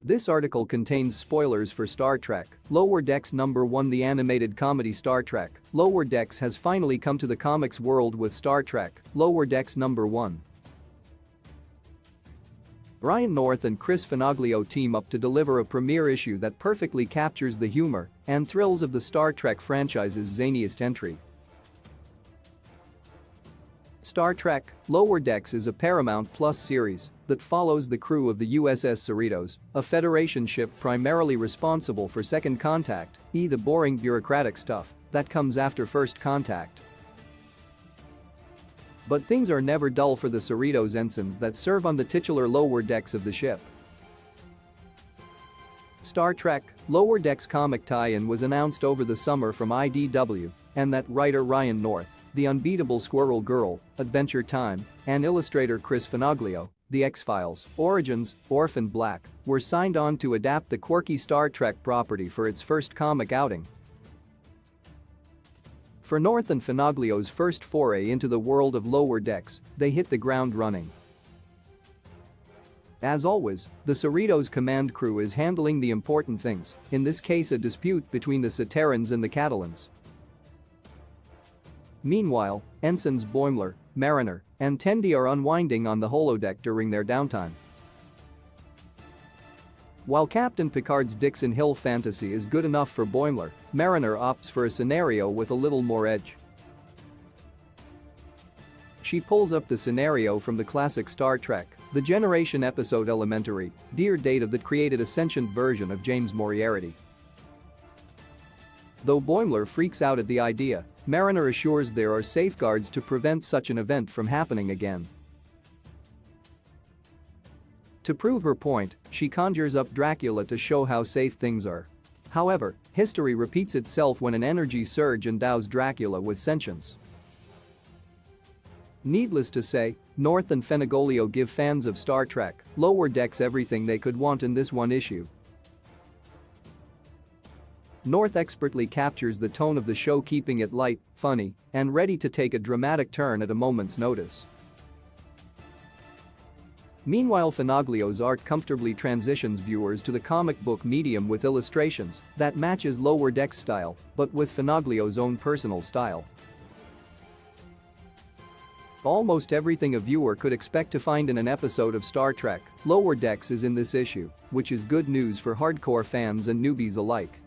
This article contains spoilers for Star Trek: Lower Decks #1. The animated comedy Star Trek: Lower Decks has finally come to the comics world with Star Trek: Lower Decks #1. Ryan North and Chris Finoglio team up to deliver a premiere issue that perfectly captures the humor and thrills of the Star Trek franchise's zaniest entry. Star Trek: Lower Decks is a Paramount Plus series that follows the crew of the USS Cerritos, a Federation ship primarily responsible for second contact, the boring bureaucratic stuff that comes after first contact. But things are never dull for the Cerritos ensigns that serve on the titular lower decks of the ship. Star Trek: Lower Decks comic tie-in was announced over the summer from IDW, and that writer Ryan North, The Unbeatable Squirrel Girl, Adventure Time, and illustrator Chris Finoglio, The X-Files, Origins, Orphan Black, were signed on to adapt the quirky Star Trek property for its first comic outing. For North and Finoglio's first foray into the world of Lower Decks, they hit the ground running. As always, the Cerritos command crew is handling the important things, in this case a dispute between the Soterrans and the Catalans. Meanwhile, Ensigns Boimler, Mariner, and Tendi are unwinding on the holodeck during their downtime. While Captain Picard's Dixon Hill fantasy is good enough for Boimler, Mariner opts for a scenario with a little more edge. She pulls up the scenario from the classic Star Trek, the Generation episode Elementary, Dear Data, that created a sentient version of James Moriarty. Though Boimler freaks out at the idea, Mariner assures there are safeguards to prevent such an event from happening again. To prove her point, she conjures up Dracula to show how safe things are. However, history repeats itself when an energy surge endows Dracula with sentience. Needless to say, North and Finoglio give fans of Star Trek: Lower Decks everything they could want in this one issue. North expertly captures the tone of the show, keeping it light, funny, and ready to take a dramatic turn at a moment's notice. Meanwhile, Finoglio's art comfortably transitions viewers to the comic book medium with illustrations that matches Lower Decks style, but with Finoglio's own personal style. Almost everything a viewer could expect to find in an episode of Star Trek: Lower Decks is in this issue, which is good news for hardcore fans and newbies alike.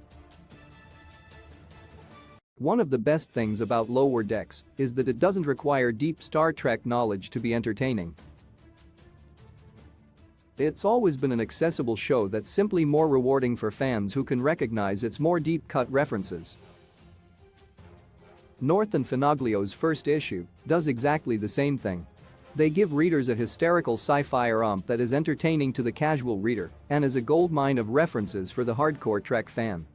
One of the best things about Lower Decks is that it doesn't require deep Star Trek knowledge to be entertaining. It's always been an accessible show that's simply more rewarding for fans who can recognize its more deep-cut references. North and Finoglio's first issue does exactly the same thing. They give readers a hysterical sci-fi romp that is entertaining to the casual reader and is a goldmine of references for the hardcore Trek fan.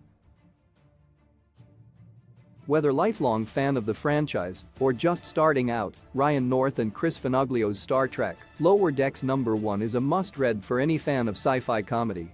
Whether lifelong fan of the franchise or just starting out, Ryan North and Chris Finoglio's Star Trek: Lower Decks #1 is a must-read for any fan of sci-fi comedy.